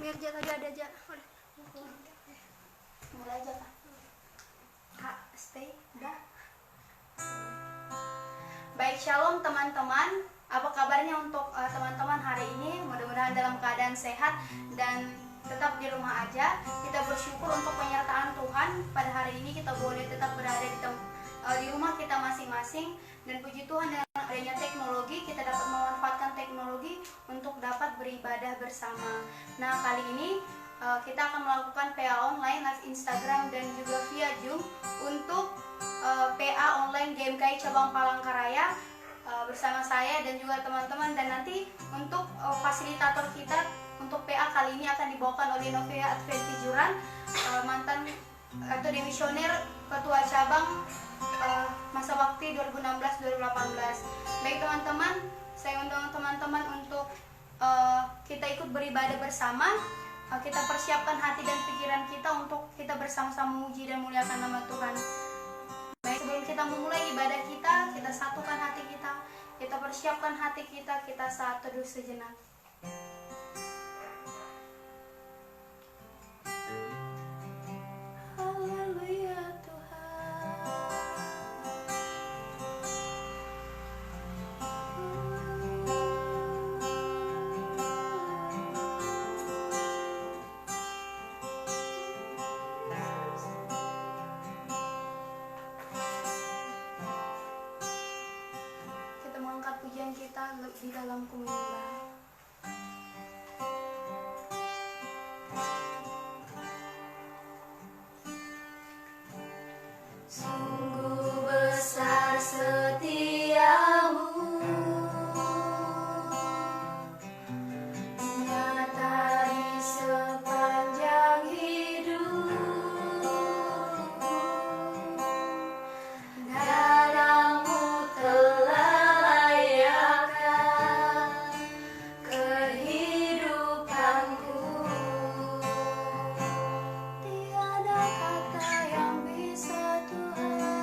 biar aja tadi ada aja. Mulai aja kak, stay, udah. Baik, shalom teman-teman. Apa kabarnya untuk teman-teman hari ini? Mudah-mudahan dalam keadaan sehat dan tetap di rumah aja. Kita bersyukur untuk penyertaan Tuhan. Pada hari ini kita boleh tetap berada di rumah kita masing-masing. Dan puji Tuhan, dengan adanya teknologi, kita dapat memanfaatkan teknologi untuk dapat beribadah bersama. Nah, kali ini kita akan melakukan PA online live Instagram dan juga via Zoom untuk PA online GMKI cabang Palangkaraya bersama saya dan juga teman-teman. Dan nanti untuk fasilitator kita untuk PA kali ini akan dibawakan oleh Novia Adventi Juran, mantan atau demisioner ketua cabang masa bakti 2016-2018. Baik teman-teman, saya undang teman-teman untuk kita ikut beribadah bersama. Kita persiapkan hati dan pikiran kita untuk kita bersama-sama memuji dan muliakan nama Tuhan. Baik, sebelum kita memulai ibadah kita satukan hati kita persiapkan hati kita saat teduh sejenak. Haleluya Tuhan. Kita mengangkat pujian kita di dalam menyembah. Sungguh besar setiamu, nyata di sepanjang hidup. Darahmu telah layakkan kehidupanku. Tiada kata yang bisa Tuhan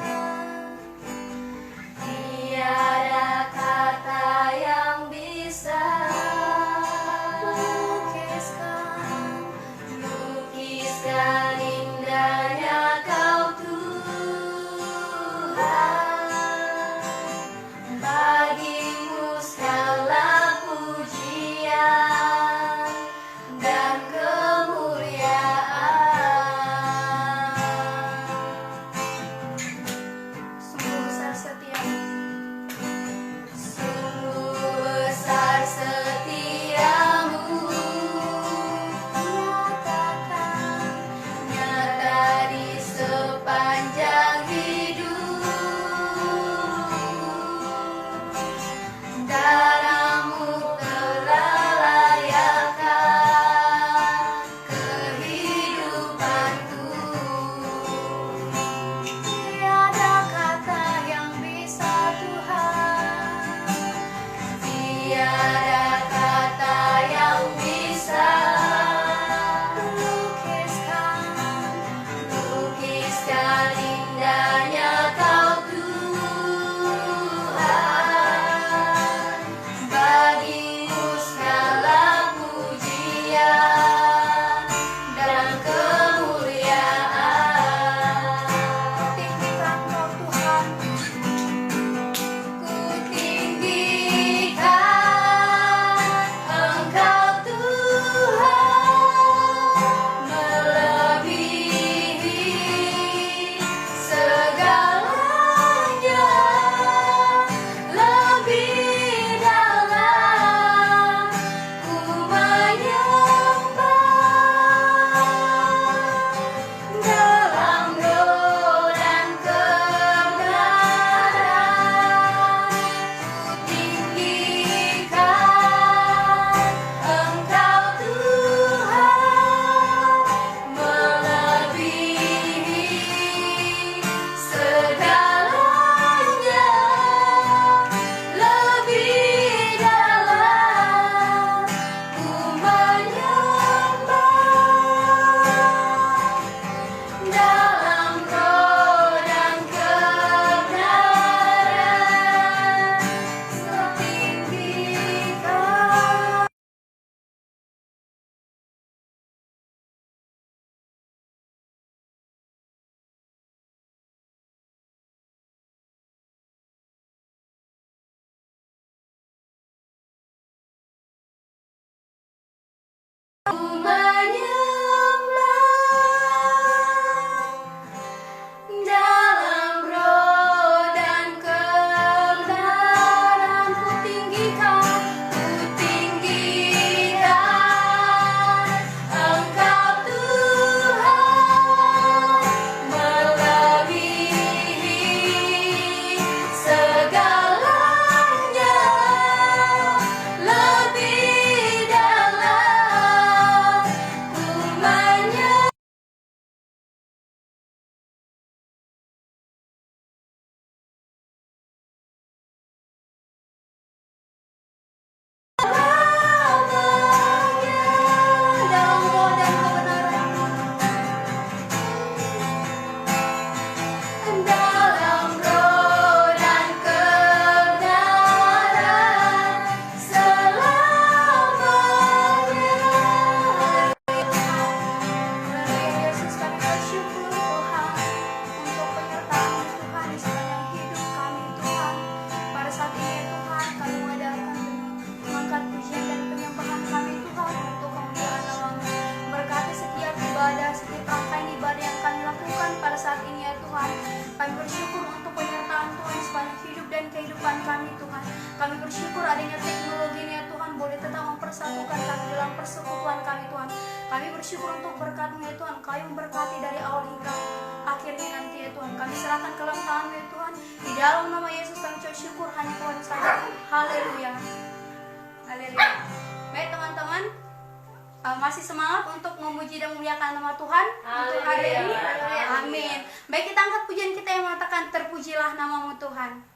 bersyukur untuk berkat-Mu ya Tuhan. Kau yang memberkati dari awal hingga akhirnya nanti ya Tuhan. Kami serahkan ke dalam tangan-Mu ya Tuhan. Di dalam nama Yesus kami ucap syukur hanya Tuhan saja. Haleluya. Haleluya. Baik teman-teman, masih semangat untuk memuji dan memuliakan nama Tuhan untuk hari ini. Amin. Baik, kita angkat pujian kita yang mengatakan terpujilah namamu Tuhan.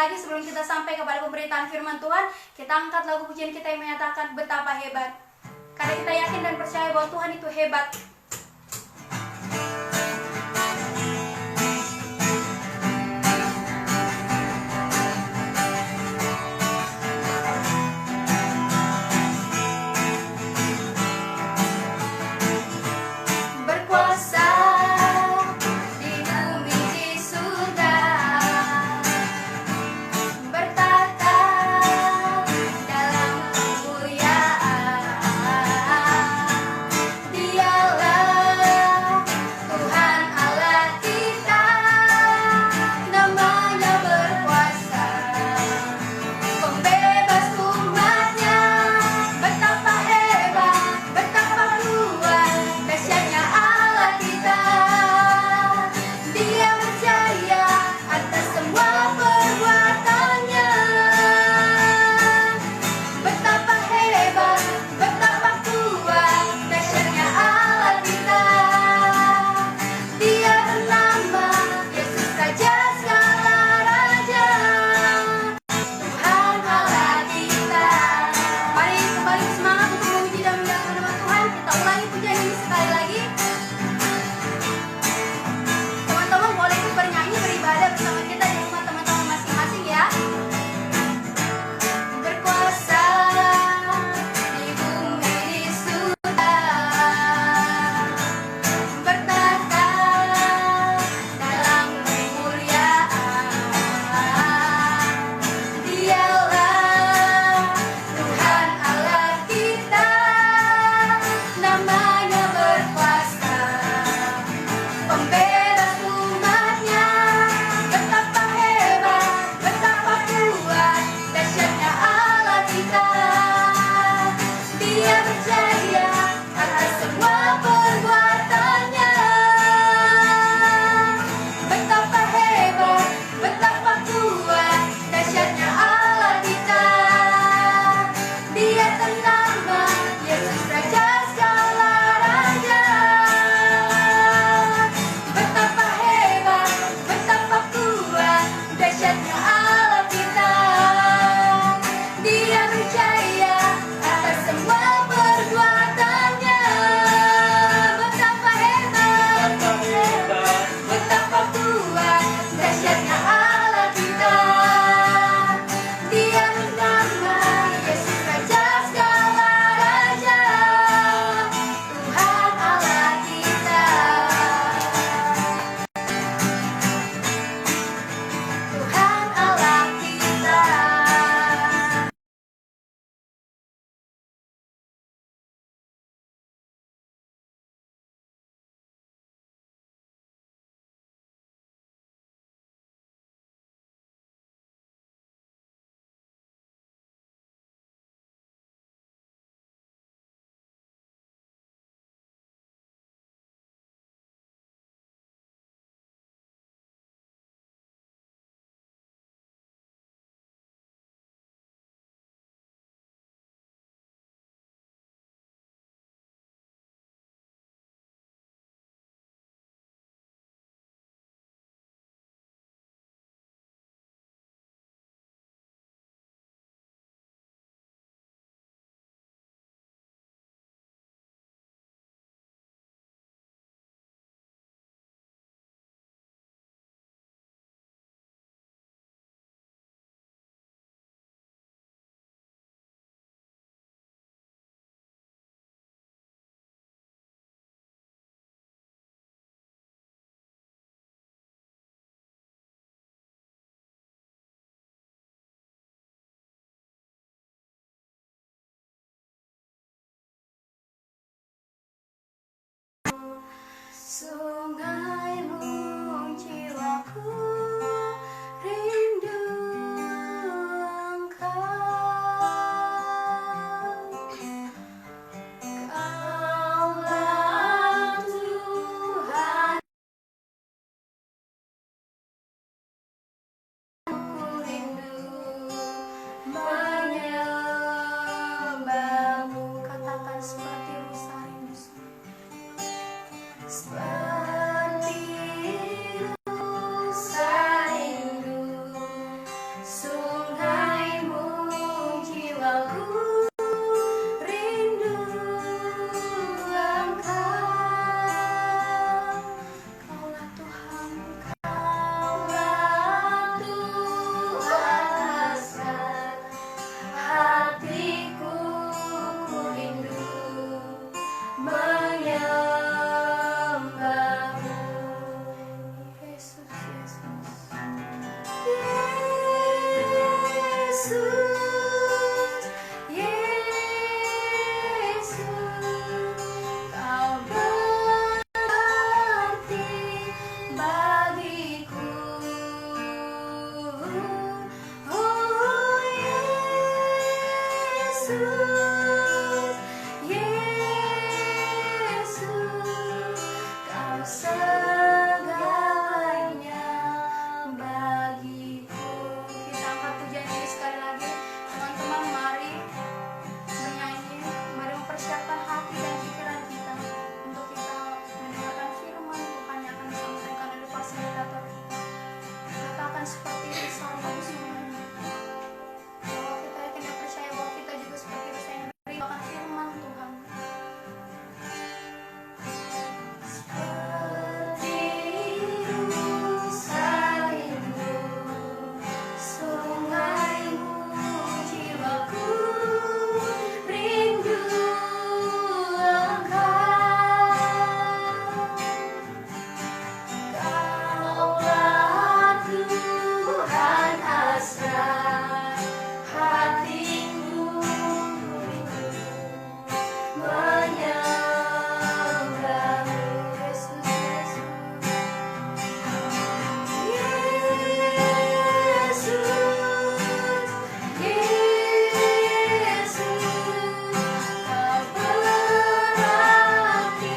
lagi sebelum kita sampai kepada pemberitaan firman Tuhan, kita angkat lagu pujian kita yang menyatakan betapa hebat. Karena kita yakin dan percaya bahwa Tuhan itu hebat. Dialah Sungaimu jiwaku rindu Engkau. Kaulah Tuhan, ku rindu menyembahmu. Katakan seperti rusa rindu, seperti rusa rindu sungaimu jiwaku rindu Engkau. Kaulah Tuhan, Kaulah Tuhan hasrat hatiku, ku rindu menyembahmu. Yesus, Yesus, Yesus, Kau berarti bagiku. Oh Yesus, Yesus, Kau segalanya bagiku. Kita angkat pujian ini sekali lagi. Teman-teman, mari bernyanyi, mari mempersiapkan hati dan pikiran kita untuk kita mendengarkan firman Tuhan yang akan disampaikan oleh fasilitator kita. Katakan seperti Risa rindu sungaimu. Bahwa kita yakin dan percaya bahwa kita juga seperti Risa yang merindukan firman Tuhan. Seperti rusa rindu sungaimu jiwaku rindu Engkau. Kaulah Tuhan hasrat hatiku, rindu menyembahmu. Yesus, Yesus, Yesus, Kau berarti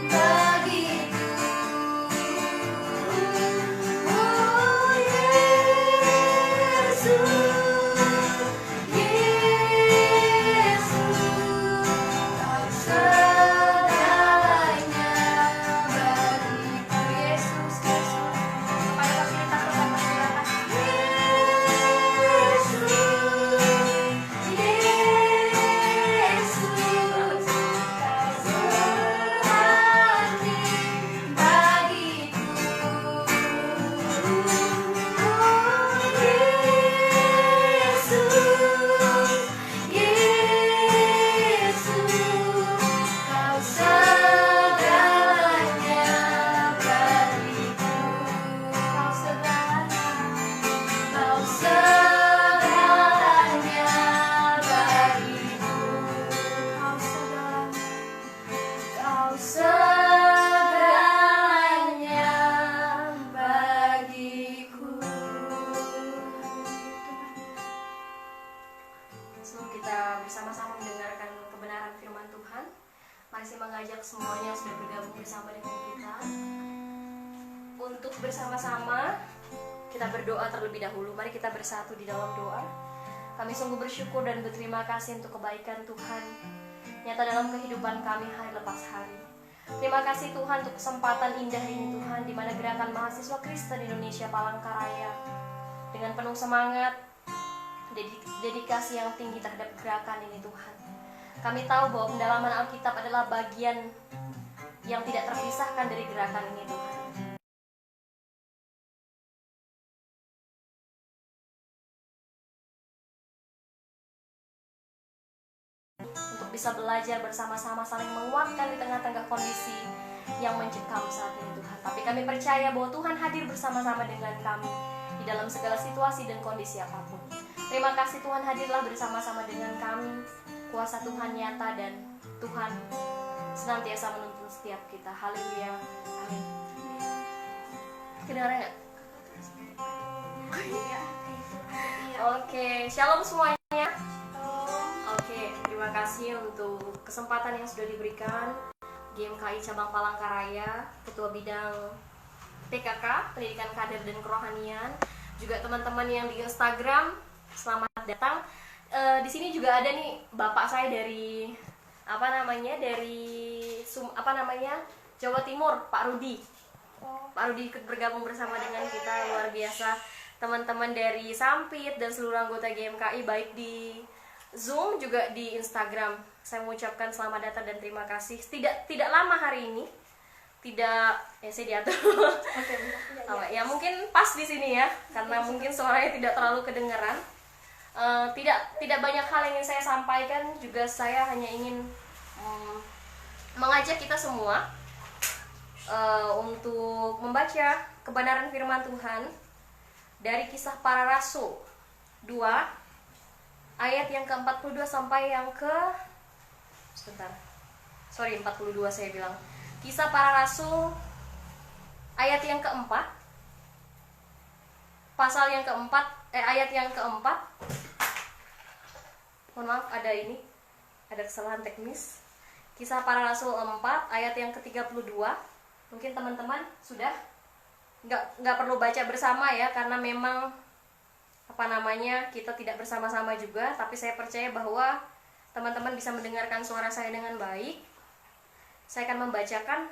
bagiku. Oh Yesus, Yesus, Kau segalanya bagiku. Yesus, Yesus. Kepada fasilitator dan masyarakat. Yesus, Yesus, Kau berarti bagiku. Oh Yesus, Yesus, Kau segalanya bagiku. Kau segalanya, Kau segalanya bagiku. Kau segalanya, Kau segalanya bagiku. Sebelum kita bersama-sama mendengarkan kebenaran firman Tuhan, mari saya mengajak semuanya yang sudah bergabung bersama dengan kita untuk bersama-sama kita berdoa terlebih dahulu. Mari kita bersatu di dalam doa. Kami sungguh bersyukur dan berterima kasih untuk kebaikan Tuhan nyata dalam kehidupan kami hari lepas hari. Terima kasih Tuhan untuk kesempatan indah ini Tuhan, di mana gerakan mahasiswa Kristen Indonesia Palangkaraya dengan penuh semangat, dedikasi yang tinggi terhadap gerakan ini Tuhan. Kami tahu bahwa pendalaman Alkitab adalah bagian yang tidak terpisahkan dari gerakan ini Tuhan. Untuk bisa belajar bersama-sama saling menguatkan di tengah-tengah kondisi yang mencekam saat ini Tuhan. Tapi kami percaya bahwa Tuhan hadir bersama-sama dengan kami di dalam segala situasi dan kondisi apapun. Terima kasih Tuhan, hadirlah bersama-sama dengan kami. Kuasa Tuhan nyata dan Tuhan senantiasa menuntun menuntun setiap kita. Haleluya. Amin. Kedengaran nggak? Iya. Oke, shalom semuanya. Oke, terima kasih untuk kesempatan yang sudah diberikan GMKI Cabang Palangkaraya, Ketua Bidang PKK, Pendidikan Kader dan Kerohanian, juga teman-teman yang di Instagram, selamat datang. Di sini juga ada nih bapak saya dari Jawa Timur, Pak Rudi. Pak Rudi ikut bergabung bersama dengan kita, luar biasa. Teman-teman dari Sampit dan seluruh anggota GMKI baik di Zoom juga di Instagram. Saya mengucapkan selamat datang dan terima kasih. Tidak lama hari ini. Saya diatur. Ya mungkin pas di sini ya, karena mungkin suaranya tidak terlalu kedengaran. Tidak banyak hal yang ingin saya sampaikan, juga saya hanya ingin mengajak kita semua untuk membaca kebenaran firman Tuhan dari Kisah Para Rasul 2 ayat yang ke-42 sampai yang ke 42 saya bilang. Kisah Para Rasul ayat yang keempat, pasal yang keempat, ayat yang keempat. Mohon maaf, ada kesalahan teknis. Kisah Para Rasul 4 ayat yang ke-32. Mungkin teman-teman sudah nggak perlu baca bersama ya, karena memang kita tidak bersama-sama juga, tapi saya percaya bahwa teman-teman bisa mendengarkan suara saya dengan baik. Saya akan membacakan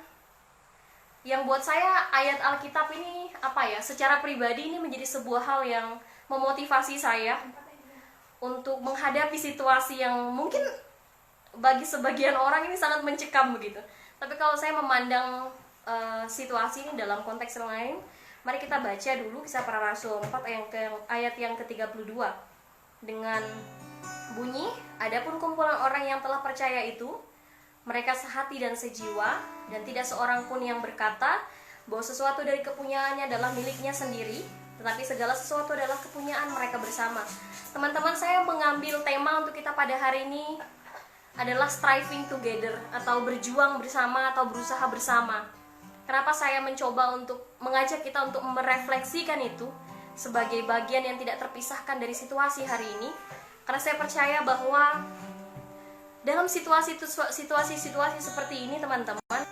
yang buat saya ayat Alkitab ini secara pribadi ini menjadi sebuah hal yang memotivasi saya untuk menghadapi situasi yang mungkin bagi sebagian orang ini sangat mencekam begitu. Tapi kalau saya memandang situasi ini dalam konteks yang lain, mari kita baca dulu Kisah Para Rasul 4 ayat yang ke-32 dengan bunyi, adapun kumpulan orang yang telah percaya itu, mereka sehati dan sejiwa, dan tidak seorang pun yang berkata bahwa sesuatu dari kepunyaannya adalah miliknya sendiri, tetapi segala sesuatu adalah kepunyaan mereka bersama. Teman-teman, saya mengambil tema untuk kita pada hari ini adalah striving together, atau berjuang bersama atau berusaha bersama. Kenapa saya mencoba untuk mengajak kita untuk merefleksikan itu sebagai bagian yang tidak terpisahkan dari situasi hari ini? Karena saya percaya bahwa dalam situasi seperti ini, teman-teman,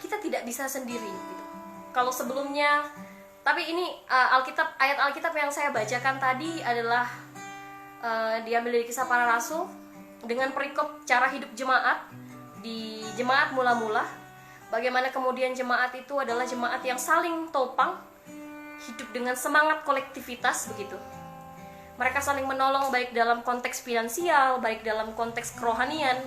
kita tidak bisa sendiri gitu. Kalau sebelumnya, tapi ini ayat Alkitab yang saya bacakan tadi adalah diambil dari Kisah Para Rasul dengan perikop cara hidup jemaat di jemaat mula-mula. Bagaimana kemudian jemaat itu adalah jemaat yang saling topang, hidup dengan semangat kolektivitas begitu. Mereka saling menolong baik dalam konteks finansial, baik dalam konteks kerohanian.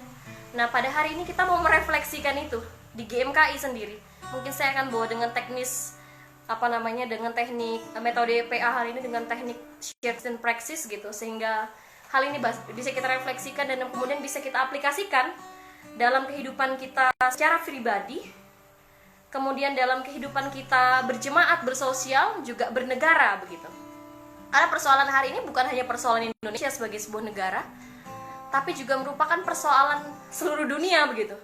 Nah, pada hari ini kita mau merefleksikan itu di GMKI sendiri. Mungkin saya akan bawa dengan teknis dengan teknik metode PA hari ini dengan teknik shared and practice gitu, sehingga hal ini bisa kita refleksikan dan kemudian bisa kita aplikasikan dalam kehidupan kita secara pribadi, kemudian dalam kehidupan kita berjemaat, bersosial, juga bernegara begitu. Karena persoalan hari ini bukan hanya persoalan Indonesia sebagai sebuah negara, tapi juga merupakan persoalan seluruh dunia begitu.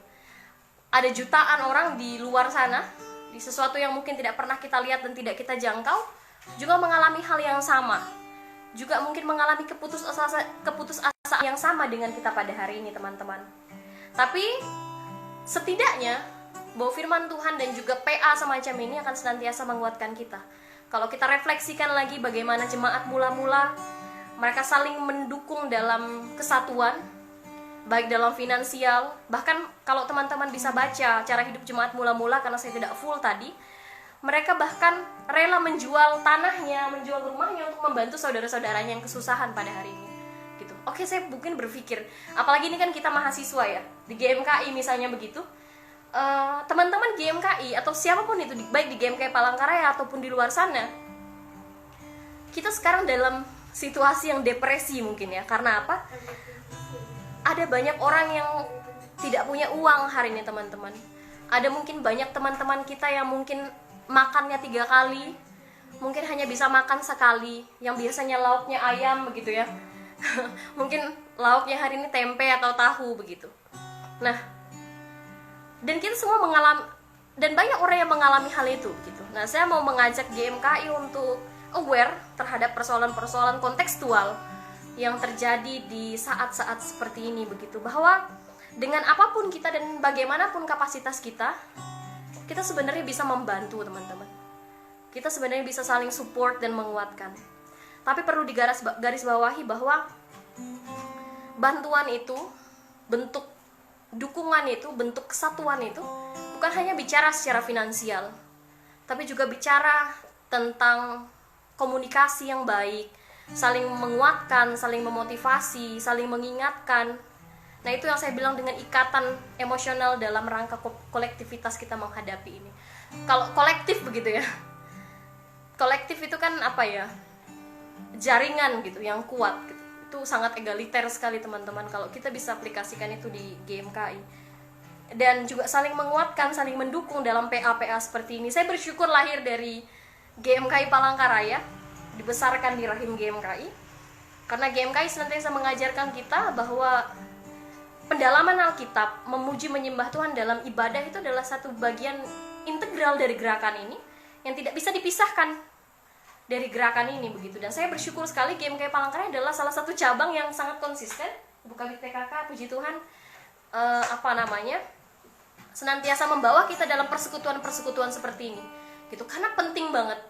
Ada jutaan orang di luar sana, di sesuatu yang mungkin tidak pernah kita lihat dan tidak kita jangkau, juga mengalami hal yang sama, juga mungkin mengalami keputusasaan yang sama dengan kita pada hari ini, teman-teman. Tapi setidaknya bahwa firman Tuhan dan juga PA semacam ini akan senantiasa menguatkan kita. Kalau kita refleksikan lagi bagaimana jemaat mula-mula, mereka saling mendukung dalam kesatuan, baik dalam finansial. Bahkan kalau teman-teman bisa baca cara hidup jemaat mula-mula, karena saya tidak full tadi, mereka bahkan rela menjual tanahnya, menjual rumahnya untuk membantu saudara-saudaranya yang kesusahan pada hari ini gitu. Oke, saya mungkin berpikir, apalagi ini kan kita mahasiswa ya, di GMKI misalnya begitu. Teman-teman GMKI atau siapapun itu, baik di GMKI Palangkaraya ataupun di luar sana, kita sekarang dalam situasi yang depresi mungkin ya. Karena apa? Ada banyak orang yang tidak punya uang hari ini, teman-teman. Ada mungkin banyak teman-teman kita yang mungkin makannya 3 kali, mungkin hanya bisa makan sekali, yang biasanya lauknya ayam begitu ya. Mungkin lauknya hari ini tempe atau tahu begitu. Nah, Dan kita semua mengalami, dan banyak orang yang mengalami hal itu gitu. Nah, saya mau mengajak GMKI untuk aware terhadap persoalan-persoalan kontekstual yang terjadi di saat-saat seperti ini begitu, bahwa dengan apapun kita dan bagaimanapun kapasitas kita sebenarnya bisa membantu teman-teman. Kita sebenarnya bisa saling support dan menguatkan. Tapi perlu garis bawahi bahwa bantuan itu, bentuk dukungan itu, bentuk kesatuan itu bukan hanya bicara secara finansial, tapi juga bicara tentang komunikasi yang baik, saling menguatkan, saling memotivasi, saling mengingatkan. Nah, itu yang saya bilang dengan ikatan emosional dalam rangka kolektivitas kita menghadapi ini. Kalau kolektif begitu ya, kolektif itu kan apa ya, jaringan gitu yang kuat gitu. Itu sangat egaliter sekali teman-teman kalau kita bisa aplikasikan itu di GMKI. Dan juga saling menguatkan, saling mendukung dalam PA-PA seperti ini. Saya bersyukur lahir dari GMKI Palangkaraya, dibesarkan di rahim GMKI, karena GMKI senantiasa mengajarkan kita bahwa pendalaman Alkitab, memuji menyembah Tuhan dalam ibadah itu adalah satu bagian integral dari gerakan ini yang tidak bisa dipisahkan dari gerakan ini begitu. Dan saya bersyukur sekali GMKI Palangkaraya adalah salah satu cabang yang sangat konsisten. Ibu Kabid PKK, puji Tuhan, senantiasa membawa kita dalam persekutuan-persekutuan seperti ini gitu, karena penting banget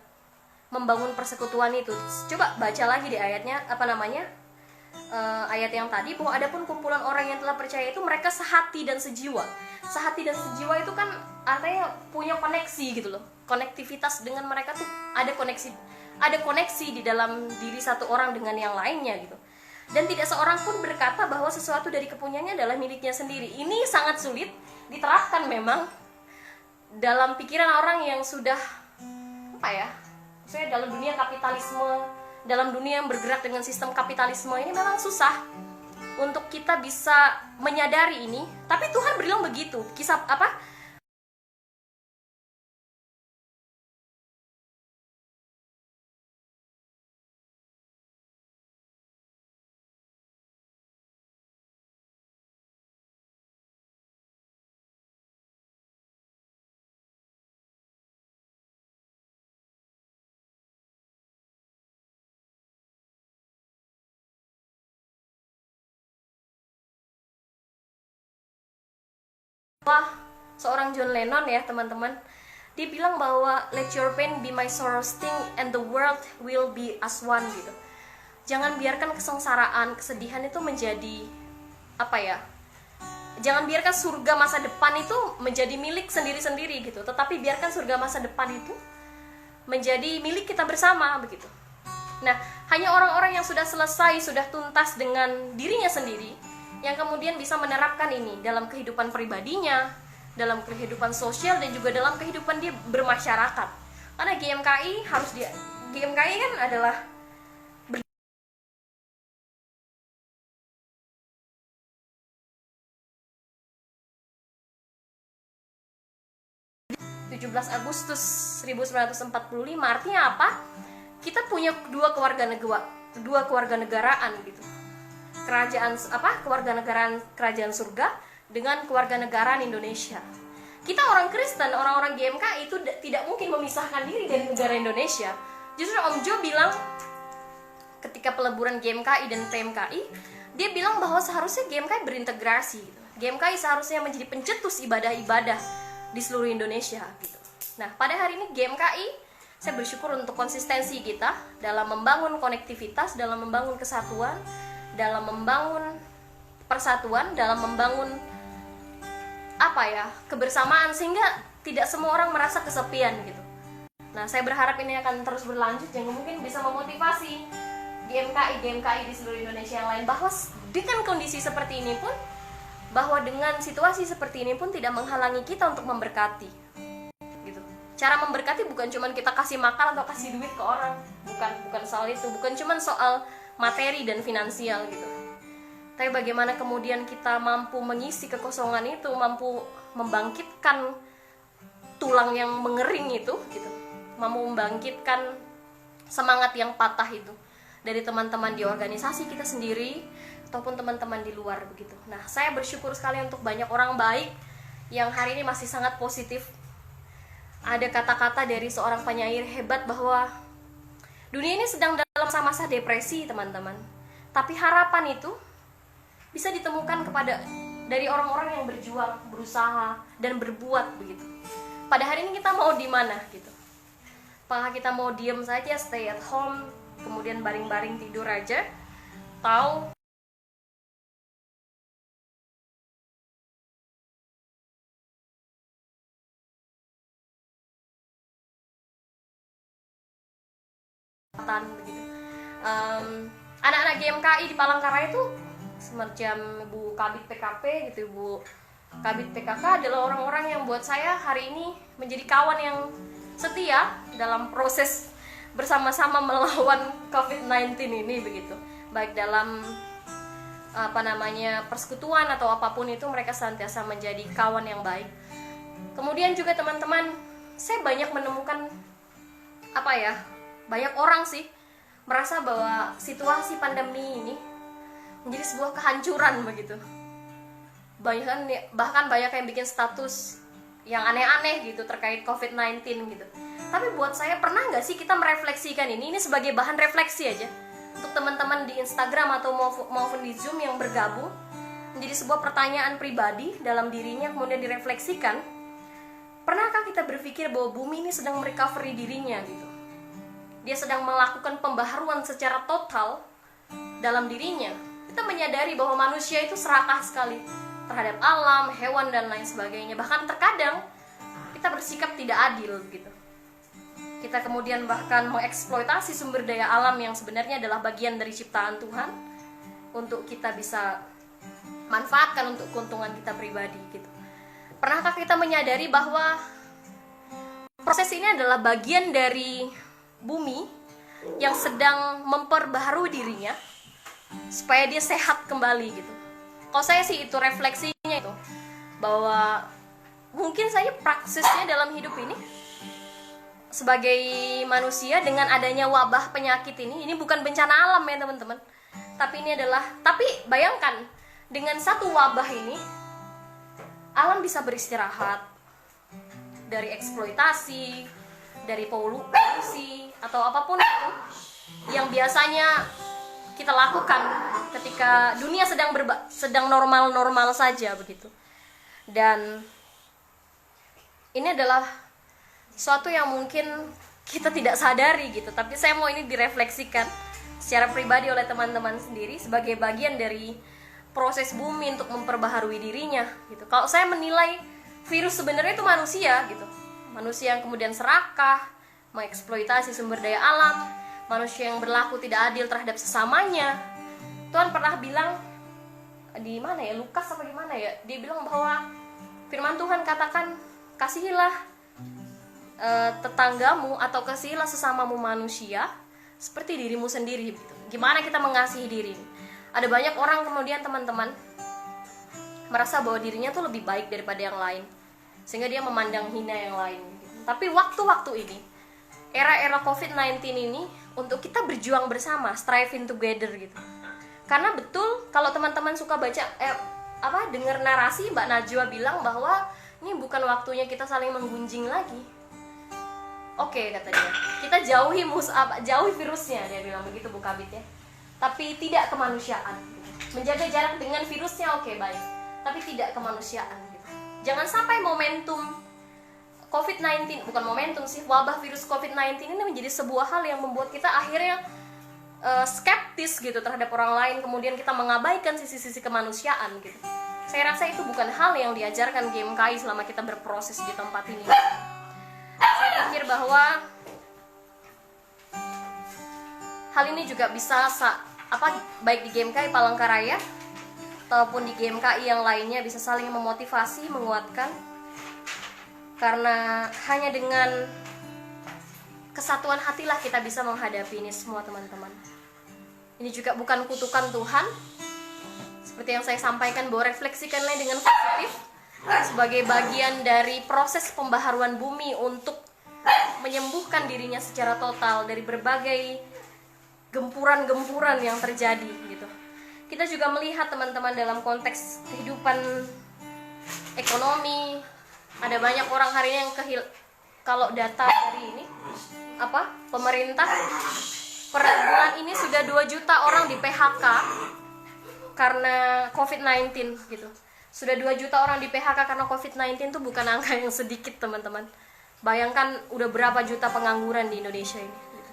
membangun persekutuan itu. Coba baca lagi di ayatnya, ayat yang tadi, bahwa adapun kumpulan orang yang telah percaya itu mereka sehati dan sejiwa. Sehati dan sejiwa itu kan artinya punya koneksi gitu loh. Konektivitas dengan mereka tuh ada koneksi di dalam diri satu orang dengan yang lainnya gitu. Dan tidak seorang pun berkata bahwa sesuatu dari kepunyaannya adalah miliknya sendiri. Ini sangat sulit diterapkan memang dalam pikiran orang yang sudah saya dalam dunia kapitalisme, dalam dunia yang bergerak dengan sistem kapitalisme ini memang susah untuk kita bisa menyadari ini. Tapi Tuhan bilang begitu. Kisah 8 seorang John Lennon ya teman-teman, dia bilang bahwa let your pain be my sorrow sting and the world will be as one gitu. Jangan biarkan kesengsaraan, kesedihan itu menjadi jangan biarkan surga masa depan itu menjadi milik sendiri-sendiri gitu, tetapi biarkan surga masa depan itu menjadi milik kita bersama begitu. Nah, hanya orang-orang yang sudah selesai, sudah tuntas dengan dirinya sendiri yang kemudian bisa menerapkan ini dalam kehidupan pribadinya, dalam kehidupan sosial, dan juga dalam kehidupan dia bermasyarakat. Karena GMKI kan adalah 17 Agustus 1945, artinya apa? Kita punya dua kewarganegaraan gitu. Kewarganegaraan kerajaan surga dengan kewarganegaraan Indonesia. Kita orang Kristen, orang-orang GMKI itu tidak mungkin memisahkan diri dari negara Indonesia. Justru Om Jo bilang ketika peleburan GMKI dan PMKI, dia bilang bahwa seharusnya GMKI berintegrasi gitu. GMKI seharusnya menjadi pencetus ibadah-ibadah di seluruh Indonesia gitu. Nah, pada hari ini GMKI, saya bersyukur untuk konsistensi kita dalam membangun konektivitas, dalam membangun kesatuan, dalam membangun persatuan, dalam membangun kebersamaan, sehingga tidak semua orang merasa kesepian gitu. Nah, saya berharap ini akan terus berlanjut, yang mungkin bisa memotivasi GMKI di seluruh Indonesia yang lain, bahwa dengan kondisi seperti ini pun, bahwa dengan situasi seperti ini pun tidak menghalangi kita untuk memberkati gitu. Cara memberkati bukan cuma kita kasih makan atau kasih duit ke orang, bukan soal itu, bukan cuma soal materi dan finansial gitu. Tapi bagaimana kemudian kita mampu mengisi kekosongan itu, mampu membangkitkan tulang yang mengering itu gitu, mampu membangkitkan semangat yang patah itu dari teman-teman di organisasi kita sendiri ataupun teman-teman di luar begitu. Nah, saya bersyukur sekali untuk banyak orang baik yang hari ini masih sangat positif. Ada kata-kata dari seorang penyair hebat bahwa dunia ini sedang dalam masa-masa depresi, teman-teman. Tapi harapan itu bisa ditemukan dari orang-orang yang berjuang, berusaha, dan berbuat begitu. Pada hari ini kita mau di mana gitu? Apakah kita mau diem saja, stay at home, kemudian baring-baring tidur aja? Atau begitu. Anak-anak GMKI di Palangkaraya itu semacam Ibu Kabid PKP gitu, Ibu Kabid PKK adalah orang-orang yang buat saya hari ini menjadi kawan yang setia dalam proses bersama-sama melawan COVID-19 ini begitu. Baik dalam persekutuan atau apapun itu, mereka senantiasa menjadi kawan yang baik. Kemudian juga teman-teman, saya banyak menemukan banyak orang sih merasa bahwa situasi pandemi ini menjadi sebuah kehancuran begitu. Bahkan banyak yang bikin status yang aneh-aneh gitu terkait COVID-19 gitu. Tapi buat saya, pernah nggak sih kita merefleksikan ini sebagai bahan refleksi aja untuk teman-teman di Instagram atau maupun di Zoom yang bergabung, menjadi sebuah pertanyaan pribadi dalam dirinya kemudian direfleksikan. Pernahkah kita berpikir bahwa bumi ini sedang merecovery dirinya gitu? Dia sedang melakukan pembaharuan secara total dalam dirinya. Kita menyadari bahwa manusia itu serakah sekali terhadap alam, hewan, dan lain sebagainya. Bahkan terkadang kita bersikap tidak adil gitu. Kita kemudian bahkan mengeksploitasi sumber daya alam yang sebenarnya adalah bagian dari ciptaan Tuhan untuk kita bisa manfaatkan untuk keuntungan kita pribadi gitu. Pernahkah kita menyadari bahwa proses ini adalah bagian dari bumi yang sedang memperbaharui dirinya supaya dia sehat kembali gitu? Kalau saya sih itu refleksinya itu, bahwa mungkin saja praksisnya dalam hidup ini sebagai manusia dengan adanya wabah penyakit ini bukan bencana alam ya teman-teman. Tapi bayangkan dengan satu wabah ini alam bisa beristirahat dari eksploitasi, dari polusi atau apapun itu yang biasanya kita lakukan ketika dunia sedang normal-normal saja begitu. Dan ini adalah suatu yang mungkin kita tidak sadari gitu, tapi saya mau ini direfleksikan secara pribadi oleh teman-teman sendiri sebagai bagian dari proses bumi untuk memperbaharui dirinya gitu. Kalau saya menilai virus sebenarnya itu manusia gitu. Manusia yang kemudian serakah, mengeksploitasi sumber daya alam, manusia yang berlaku tidak adil terhadap sesamanya. Tuhan pernah bilang di mana ya, Lukas apa gimana ya, dia bilang bahwa firman Tuhan katakan, kasihilah tetanggamu atau kasihilah sesamamu manusia seperti dirimu sendiri gitu. Gimana kita mengasihi diri? Ada banyak orang kemudian teman-teman merasa bahwa dirinya tuh lebih baik daripada yang lain, sehingga dia memandang hina yang lain gitu. Tapi waktu-waktu ini, era-era COVID-19 ini, untuk kita berjuang bersama, striving together gitu. Karena betul kalau teman-teman suka baca dengar narasi, Mbak Najwa bilang bahwa ini bukan waktunya kita saling menggunjing lagi. Oke, kata dia, kita jauhi virusnya, dia bilang begitu Bu Kabit ya. Tapi tidak kemanusiaan gitu. Menjaga jarak dengan virusnya oke, baik, tapi tidak kemanusiaan gitu. Jangan sampai momentum COVID-19, bukan momentum sih, wabah virus COVID-19 ini menjadi sebuah hal yang membuat kita akhirnya skeptis gitu terhadap orang lain, kemudian kita mengabaikan sisi-sisi kemanusiaan gitu. Saya rasa itu bukan hal yang diajarkan GMKI selama kita berproses di tempat ini. Saya pikir bahwa hal ini juga bisa baik di GMKI Palangkaraya ataupun di GMKI yang lainnya bisa saling memotivasi, menguatkan. Karena hanya dengan kesatuan hatilah kita bisa menghadapi ini semua, teman-teman. Ini juga bukan kutukan Tuhan. Seperti yang saya sampaikan, bahwa refleksikanlah dengan positif sebagai bagian dari proses pembaharuan bumi untuk menyembuhkan dirinya secara total dari berbagai gempuran-gempuran yang terjadi gitu. Kita juga melihat teman-teman dalam konteks kehidupan ekonomi. Ada banyak orang hari ini yang kalau data dari ini pemerintah per bulan ini sudah 2 juta orang di PHK karena COVID-19 gitu. Sudah 2 juta orang di PHK karena COVID-19 itu bukan angka yang sedikit, teman-teman. Bayangkan udah berapa juta pengangguran di Indonesia ini gitu.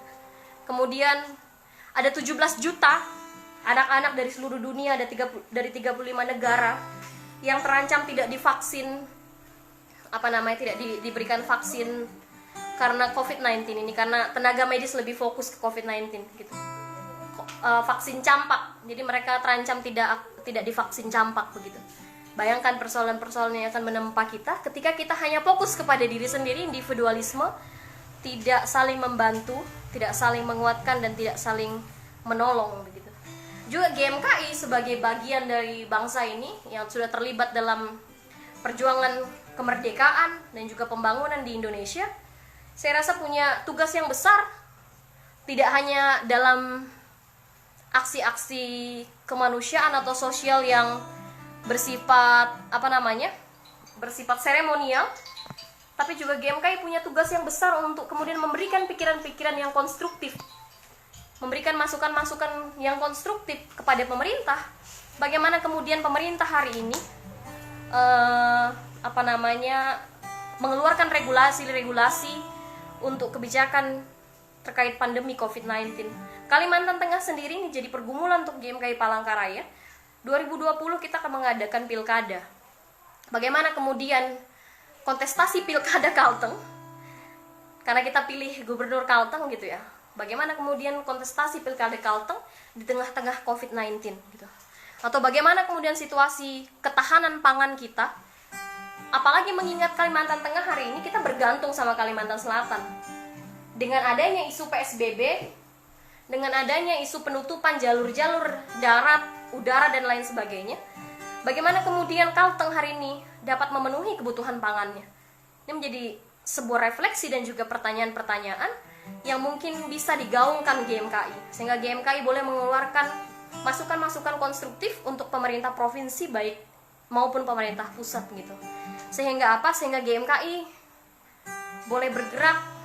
Kemudian ada 17 juta anak-anak dari seluruh dunia, dari 35 negara yang terancam tidak divaksin, tidak diberikan vaksin karena COVID-19 ini, karena tenaga medis lebih fokus ke COVID-19 gitu. Vaksin campak, jadi mereka terancam tidak divaksin campak begitu. Bayangkan persoalan-persoalan yang akan menempa kita ketika kita hanya fokus kepada diri sendiri, individualisme, tidak saling membantu, tidak saling menguatkan, dan tidak saling menolong begitu. Juga GMKI sebagai bagian dari bangsa ini yang sudah terlibat dalam perjuangan kemerdekaan dan juga pembangunan di Indonesia, saya rasa punya tugas yang besar, tidak hanya dalam aksi-aksi kemanusiaan atau sosial yang bersifat bersifat seremonial, tapi juga GMKI punya tugas yang besar untuk kemudian memberikan pikiran-pikiran yang konstruktif, memberikan masukan-masukan yang konstruktif kepada pemerintah. Bagaimana kemudian pemerintah hari ini mengeluarkan regulasi-regulasi untuk kebijakan terkait pandemi COVID-19. Kalimantan Tengah sendiri ini jadi pergumulan untuk GMKI Palangkaraya. 2020 kita akan mengadakan pilkada. Bagaimana kemudian kontestasi pilkada Kalteng, karena kita pilih gubernur Kalteng gitu ya. Bagaimana kemudian kontestasi pilkada Kalteng di tengah-tengah COVID-19 gitu. Atau bagaimana kemudian situasi ketahanan pangan kita, apalagi mengingat Kalimantan Tengah hari ini kita bergantung sama Kalimantan Selatan. Dengan adanya isu PSBB, dengan adanya isu penutupan jalur-jalur darat, udara, dan lain sebagainya, bagaimana kemudian Kalteng hari ini dapat memenuhi kebutuhan pangannya? Ini menjadi sebuah refleksi dan juga pertanyaan-pertanyaan yang mungkin bisa digaungkan GMKI, sehingga GMKI boleh mengeluarkan masukan-masukan konstruktif untuk pemerintah provinsi baik maupun pemerintah pusat gitu. Sehingga Sehingga GMKI boleh bergerak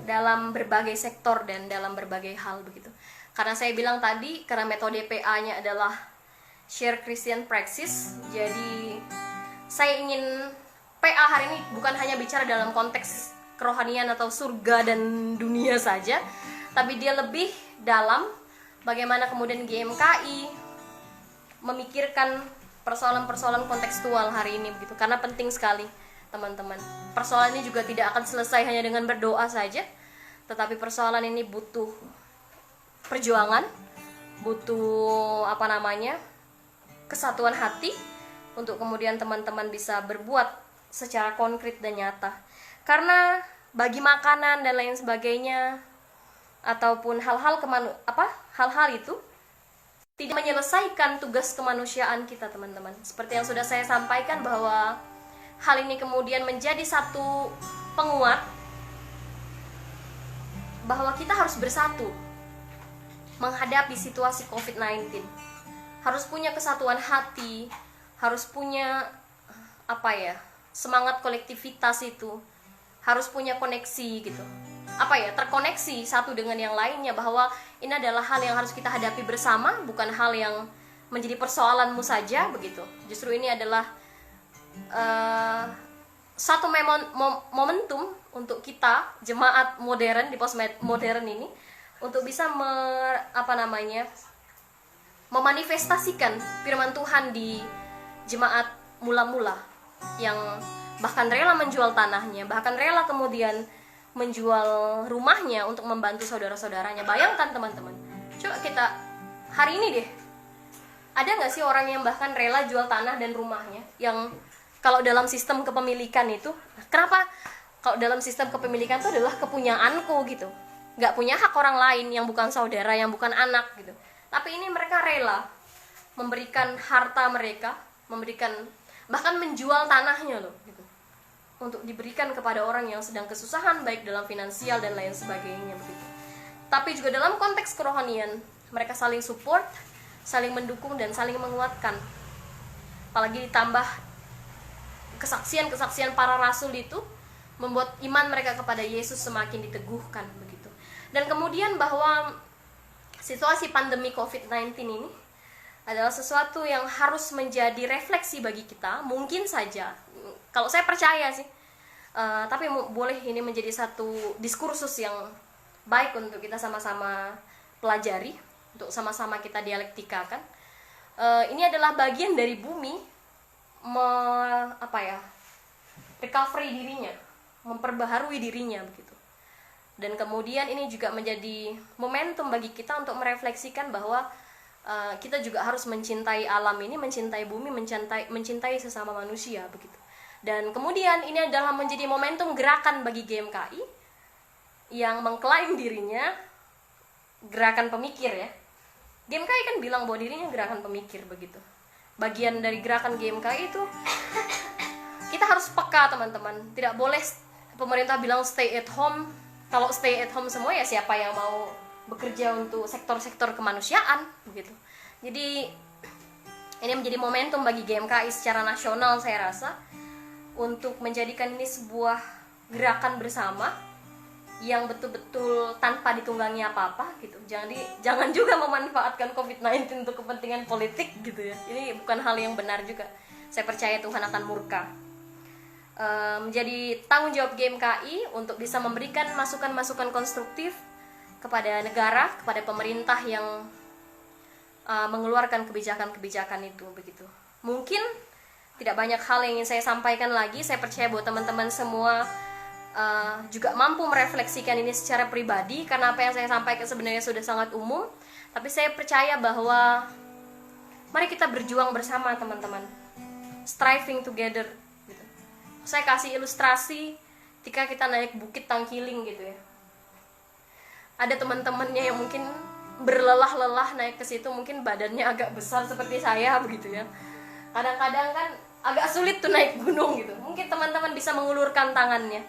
dalam berbagai sektor dan dalam berbagai hal begitu. Karena saya bilang tadi, karena metode PA-nya adalah Share Christian Praxis, jadi saya ingin PA hari ini bukan hanya bicara dalam konteks kerohanian atau surga dan dunia saja, tapi dia lebih dalam bagaimana kemudian GMKI memikirkan persoalan-persoalan kontekstual hari ini begitu. Karena penting sekali, teman-teman. Persoalan ini juga tidak akan selesai hanya dengan berdoa saja, tetapi persoalan ini butuh perjuangan, butuh kesatuan hati untuk kemudian teman-teman bisa berbuat secara konkret dan nyata. Karena bagi makanan dan lain sebagainya ataupun hal-hal itu tidak menyelesaikan tugas kemanusiaan kita, teman-teman. Seperti yang sudah saya sampaikan bahwa hal ini kemudian menjadi satu penguat bahwa kita harus bersatu menghadapi situasi COVID-19. Harus punya kesatuan hati, harus punya semangat kolektivitas itu, harus punya koneksi gitu. Terkoneksi satu dengan yang lainnya, bahwa ini adalah hal yang harus kita hadapi bersama, bukan hal yang menjadi persoalanmu saja begitu. Justru ini adalah satu momentum untuk kita jemaat modern di postmodern ini untuk bisa memanifestasikan firman Tuhan di jemaat mula-mula yang bahkan rela menjual tanahnya, bahkan rela kemudian menjual rumahnya untuk membantu saudara-saudaranya. Bayangkan teman-teman, coba kita hari ini deh, ada nggak sih orang yang bahkan rela jual tanah dan rumahnya? Yang kalau dalam sistem kepemilikan itu, kenapa kalau dalam sistem kepemilikan itu adalah kepunyaanku gitu, nggak punya hak orang lain yang bukan saudara, yang bukan anak gitu. Tapi ini mereka rela memberikan harta mereka, bahkan menjual tanahnya loh gitu, untuk diberikan kepada orang yang sedang kesusahan baik dalam finansial dan lain sebagainya begitu. Tapi juga dalam konteks kerohanian mereka saling support, saling mendukung dan saling menguatkan. Apalagi ditambah kesaksian-kesaksian para rasul itu membuat iman mereka kepada Yesus semakin diteguhkan begitu. Dan kemudian bahwa situasi pandemi COVID-19 ini adalah sesuatu yang harus menjadi refleksi bagi kita. Mungkin saja, kalau saya percaya sih, tapi boleh ini menjadi satu diskursus yang baik untuk kita sama-sama pelajari, untuk sama-sama kita dialektikakan. Ini adalah bagian dari bumi recovery dirinya, memperbaharui dirinya begitu. Dan kemudian ini juga menjadi momentum bagi kita untuk merefleksikan bahwa kita juga harus mencintai alam ini, mencintai bumi, mencintai sesama manusia begitu. Dan kemudian ini adalah menjadi momentum gerakan bagi GMKI yang mengklaim dirinya gerakan pemikir ya. GMKI kan bilang bahwa dirinya gerakan pemikir begitu. Bagian dari gerakan GMKI itu kita harus peka teman-teman. Tidak boleh pemerintah bilang stay at home. Kalau stay at home semua ya siapa yang mau bekerja untuk sektor-sektor kemanusiaan begitu. Jadi ini menjadi momentum bagi GMKI secara nasional saya rasa untuk menjadikan ini sebuah gerakan bersama yang betul-betul tanpa ditunggangi apa-apa gitu. Jangan juga memanfaatkan COVID-19 untuk kepentingan politik gitu ya. Ini bukan hal yang benar juga. Saya percaya Tuhan akan murka. Menjadi tanggung jawab GMKI untuk bisa memberikan masukan-masukan konstruktif kepada negara, kepada pemerintah yang mengeluarkan kebijakan-kebijakan itu begitu. Mungkin tidak banyak hal yang ingin saya sampaikan lagi. Saya percaya bahwa teman-teman semua juga mampu merefleksikan ini secara pribadi, karena apa yang saya sampaikan sebenarnya sudah sangat umum. Tapi saya percaya bahwa mari kita berjuang bersama teman-teman, striving together gitu. Saya kasih ilustrasi ketika kita naik bukit Tangkiling gitu ya. Ada teman-temannya yang mungkin berlelah-lelah naik ke situ, mungkin badannya agak besar seperti saya begitu ya. Kadang-kadang kan agak sulit tuh naik gunung gitu. Mungkin teman-teman bisa mengulurkan tangannya,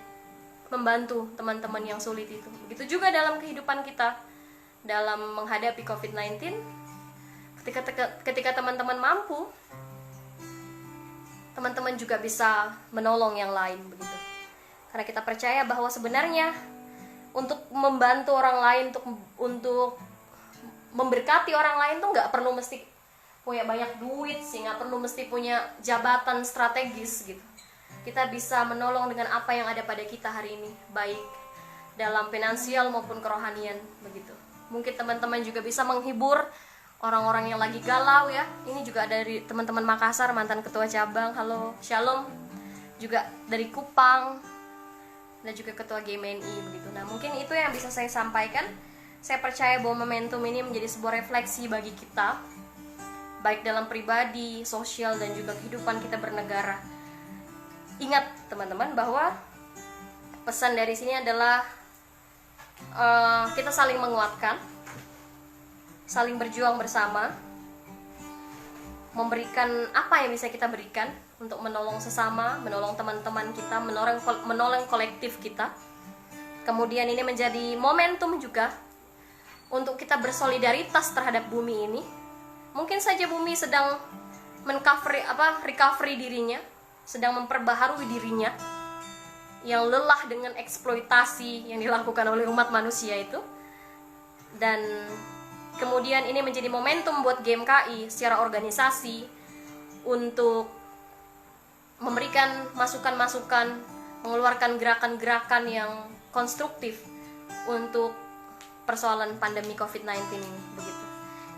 membantu teman-teman yang sulit itu. Begitu juga dalam kehidupan kita dalam menghadapi COVID-19. Ketika teman-teman mampu, teman-teman juga bisa menolong yang lain begitu. Karena kita percaya bahwa sebenarnya untuk membantu orang lain, untuk memberkati orang lain tuh nggak perlu mesti punya banyak duit sih, nggak perlu mesti punya jabatan strategis gitu. Kita bisa menolong dengan apa yang ada pada kita hari ini, baik dalam finansial maupun kerohanian begitu. Mungkin teman-teman juga bisa menghibur orang-orang yang lagi galau ya. Ini juga dari teman-teman Makassar, mantan ketua cabang, halo Shalom, juga dari Kupang, dan juga ketua GMNI begitu. Nah, mungkin itu yang bisa saya sampaikan. Saya percaya bahwa momentum ini menjadi sebuah refleksi bagi kita, baik dalam pribadi, sosial, dan juga kehidupan kita bernegara. Ingat teman-teman bahwa pesan dari sini adalah kita saling menguatkan, saling berjuang bersama, memberikan apa yang bisa kita berikan untuk menolong sesama, menolong teman-teman kita, menolong kolektif kita. Kemudian ini menjadi momentum juga untuk kita bersolidaritas terhadap bumi ini. Mungkin saja bumi sedang recovery dirinya, sedang memperbaharui dirinya, yang lelah dengan eksploitasi yang dilakukan oleh umat manusia itu. Dan kemudian ini menjadi momentum buat GMKI secara organisasi untuk memberikan masukan-masukan, mengeluarkan gerakan-gerakan yang konstruktif untuk persoalan pandemi COVID-19 ini begitu.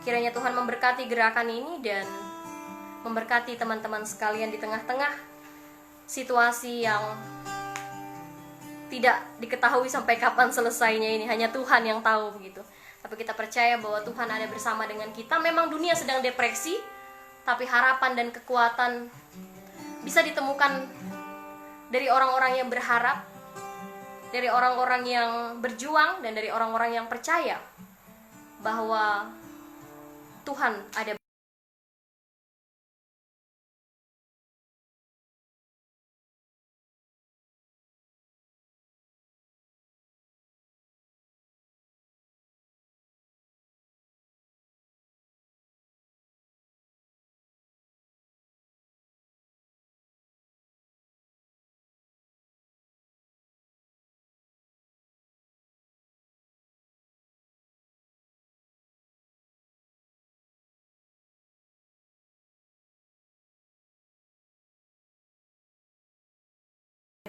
Kiranya Tuhan memberkati gerakan ini dan memberkati teman-teman sekalian di tengah-tengah situasi yang tidak diketahui sampai kapan selesainya ini. Hanya Tuhan yang tahu begitu. Tapi kita percaya bahwa Tuhan ada bersama dengan kita. Memang dunia sedang depresi, tapi harapan dan kekuatan bisa ditemukan dari orang-orang yang berharap, dari orang-orang yang berjuang, dan dari orang-orang yang percaya bahwa Tuhan ada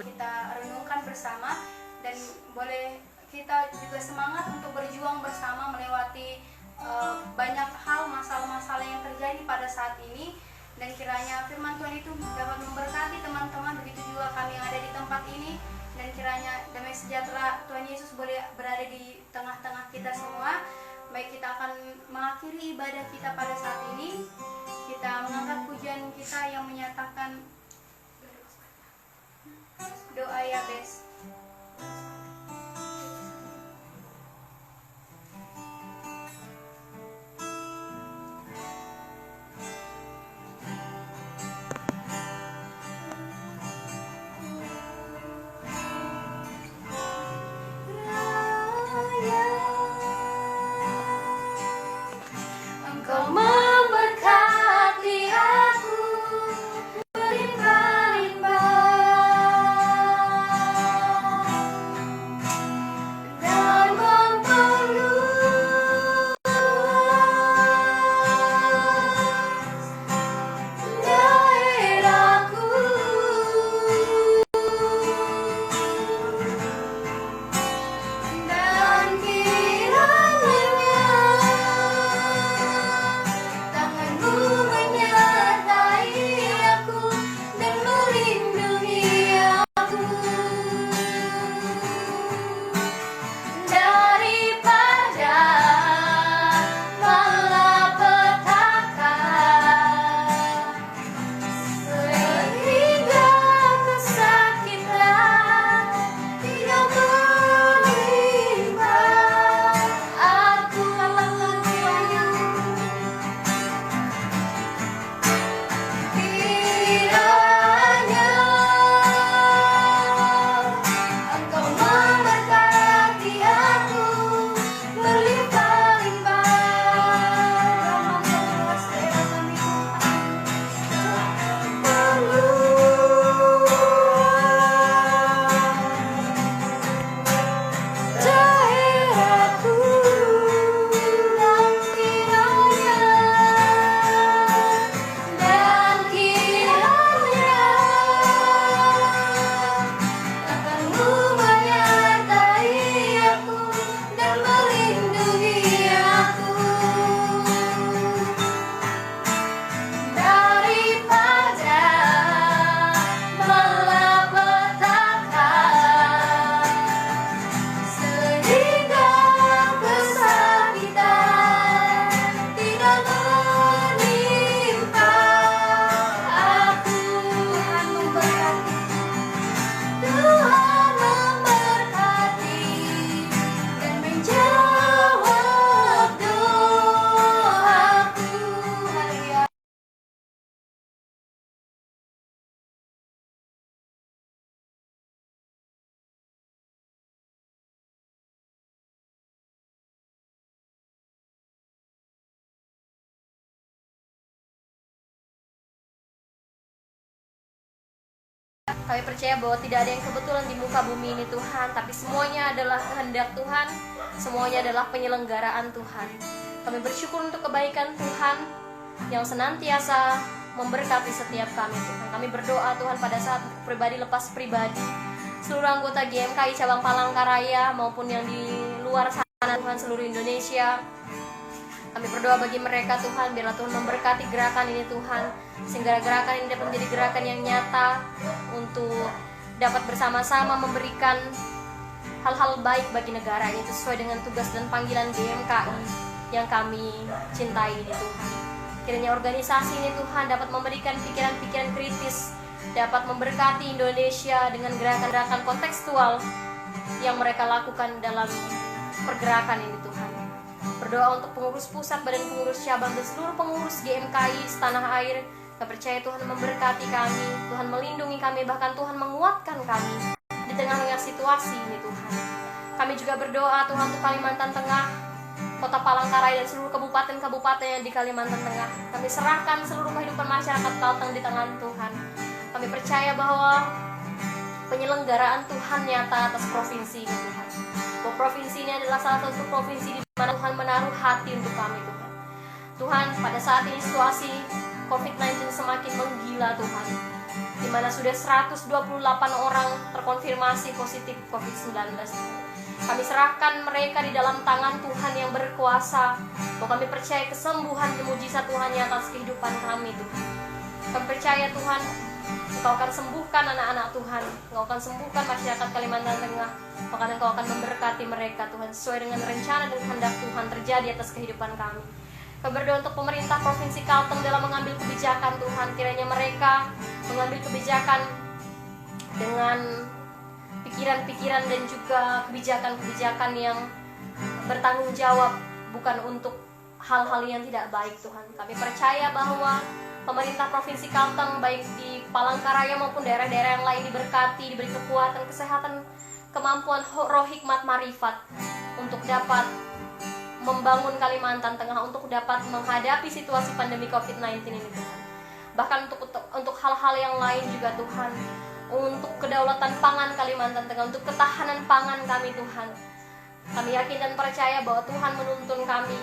kita renungkan bersama, dan boleh kita juga semangat untuk berjuang bersama melewati banyak hal, masalah-masalah yang terjadi pada saat ini. Dan kiranya firman Tuhan itu dapat memberkati teman-teman, begitu juga kami yang ada di tempat ini. Dan kiranya damai sejahtera Tuhan Yesus boleh berada di tengah-tengah kita semua. Baik, kita akan mengakhiri ibadah kita pada saat ini. Kita mengangkat pujian kita yang menyatakan doa Yabes. Engkau memberkati aku berlimpah-limpah dan memperluas daerahku, dan kiranya tanganmu menyertai aku dan melindungi aku daripada malapetaka, sehingga kesakitan tidak menimpa aku. Kiranya Engkau memberkati aku berlimpah-limpah daerahku, dan kiranya tanganmu menyertai aku dan melindungi aku daripada malapetaka, sehingga kesakitan tidak menimpa aku. Tuhan memberkati dan menjawab doaku. Haleluya. Kami percaya bahwa tidak ada yang kebetulan di muka bumi ini Tuhan, tapi semuanya adalah kehendak Tuhan, semuanya adalah penyelenggaraan Tuhan. Kami bersyukur untuk kebaikan Tuhan yang senantiasa memberkati setiap kami Tuhan. Kami berdoa Tuhan pada saat pribadi lepas pribadi, seluruh anggota GMKI cabang Palangkaraya maupun yang di luar sana Tuhan, seluruh Indonesia. Kami berdoa bagi mereka Tuhan, biarlah Tuhan memberkati gerakan ini Tuhan, sehingga gerakan ini dapat menjadi gerakan yang nyata untuk dapat bersama-sama memberikan hal-hal baik bagi negara ini sesuai dengan tugas dan panggilan GMKI yang kami cintai ini Tuhan. Kiranya organisasi ini Tuhan dapat memberikan pikiran-pikiran kritis, dapat memberkati Indonesia dengan gerakan-gerakan kontekstual yang mereka lakukan dalam pergerakan ini Tuhan. Berdoa untuk pengurus pusat, badan pengurus cabang, dan seluruh pengurus GMKI setanah air. Kami percaya Tuhan memberkati kami, Tuhan melindungi kami, bahkan Tuhan menguatkan kami di tengah-tengah situasi ini Tuhan. Kami juga berdoa Tuhan untuk Kalimantan Tengah, Kota Palangkaraya, dan seluruh kabupaten-kabupaten yang di Kalimantan Tengah. Kami serahkan seluruh kehidupan masyarakat Kalteng di tangan Tuhan. Kami percaya bahwa penyelenggaraan Tuhan nyata atas provinsi ini Tuhan. Bahwa provinsi ini adalah salah satu provinsi di mana Tuhan menaruh hati untuk kami Tuhan. Tuhan, pada saat ini situasi COVID-19 semakin menggila Tuhan. di mana sudah 128 orang terkonfirmasi positif COVID-19. Kami serahkan mereka di dalam tangan Tuhan yang berkuasa, bahwa kami percaya kesembuhan dan mujizat Tuhan yang atas kehidupan kami Tuhan. Kami percaya Tuhan, Engkau akan sembuhkan anak-anak Tuhan, Engkau akan sembuhkan masyarakat Kalimantan Tengah, bahkan Engkau akan memberkati mereka Tuhan, sesuai dengan rencana dan kehendak Tuhan terjadi atas kehidupan kami. Kami berdoa untuk pemerintah Provinsi Kalteng dalam mengambil kebijakan Tuhan, kiranya mereka mengambil kebijakan dengan pikiran-pikiran dan juga kebijakan-kebijakan yang bertanggung jawab, bukan untuk hal-hal yang tidak baik Tuhan. Kami percaya bahwa pemerintah Provinsi Kalteng baik di Palangkaraya maupun daerah-daerah yang lain diberkati, diberi kekuatan, kesehatan, kemampuan roh hikmat marifat untuk dapat membangun Kalimantan Tengah, untuk dapat menghadapi situasi pandemi COVID-19 ini Tuhan. Bahkan untuk hal-hal yang lain juga Tuhan, untuk kedaulatan pangan Kalimantan Tengah, untuk ketahanan pangan kami Tuhan. Kami yakin dan percaya bahwa Tuhan menuntun kami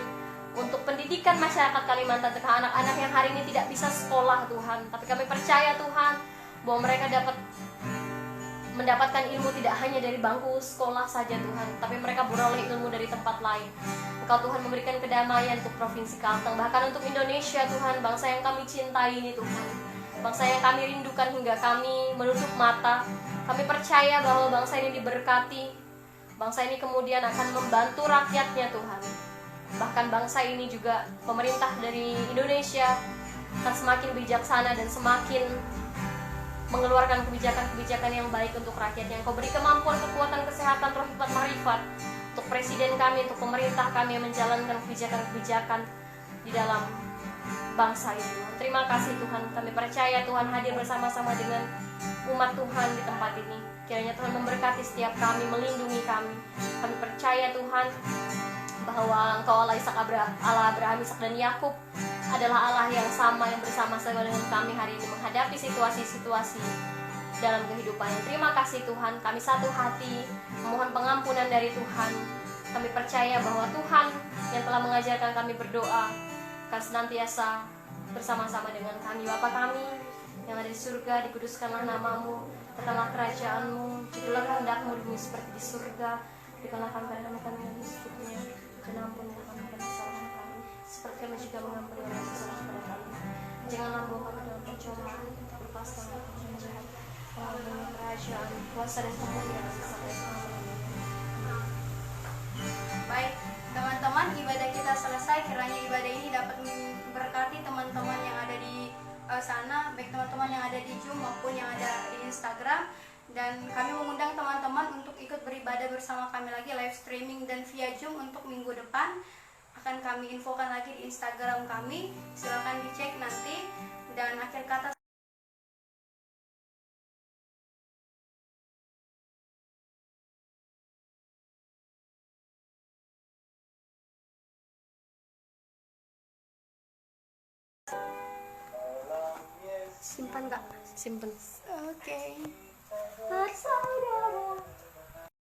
untuk pendidikan masyarakat Kalimantan Tengah, anak-anak yang hari ini tidak bisa sekolah Tuhan. Tapi kami percaya Tuhan bahwa mereka dapat mendapatkan ilmu tidak hanya dari bangku sekolah saja Tuhan, tapi mereka beroleh ilmu dari tempat lain. Engkau Tuhan memberikan kedamaian untuk Provinsi Kalteng, bahkan untuk Indonesia Tuhan, bangsa yang kami cintai ini Tuhan, bangsa yang kami rindukan hingga kami menutup mata. Kami percaya bahwa bangsa ini diberkati, bangsa ini kemudian akan membantu rakyatnya Tuhan. Bahkan bangsa ini juga, pemerintah dari Indonesia akan semakin bijaksana dan semakin mengeluarkan kebijakan-kebijakan yang baik untuk rakyatnya. Engkau beri kemampuan, kekuatan, kesehatan, roh hikmat marifat untuk presiden kami, untuk pemerintah kami yang menjalankan kebijakan-kebijakan di dalam bangsa ini. Terima kasih Tuhan, kami percaya Tuhan hadir bersama-sama dengan umat Tuhan di tempat ini. Kiranya Tuhan memberkati setiap kami, melindungi kami. Kami percaya Tuhan bahwa Engkau Allah Abraham, Ishak dan Yakub adalah Allah yang sama, yang bersama-sama dengan kami hari ini menghadapi situasi-situasi dalam kehidupan. Terima kasih Tuhan, kami satu hati memohon pengampunan dari Tuhan. Kami percaya bahwa Tuhan yang telah mengajarkan kami berdoa akan senantiasa bersama-sama dengan kami. Bapa kami yang ada di surga, dikuduskanlah namamu, datanglah kerajaanmu, jadilah kehendakmu di bumi seperti di surga. Berikanlah kami yang secukupnya, dan ampunilah kami kesalahan kami, seperti kami juga mengampuni orang yang bersalah kepada kami. Janganlah membawa kami dalam pencobaan, tapi lepaskanlah kami dari jahat. Allahumma kerajaan, kuasa dan kemuliaan sampai selamanya. Baik, teman-teman, ibadah kita selesai. Kiranya ibadah ini dapat memberkati teman-teman yang ada di sana, baik teman-teman yang ada di Zoom maupun yang ada di Instagram. Dan kami mengundang teman-teman untuk ikut beribadah bersama kami lagi live streaming dan via Zoom untuk minggu depan. Akan kami infokan lagi di Instagram kami, silakan dicek nanti. Dan akhir kata, Simpan Kak, simpan. oke. Bersaudara.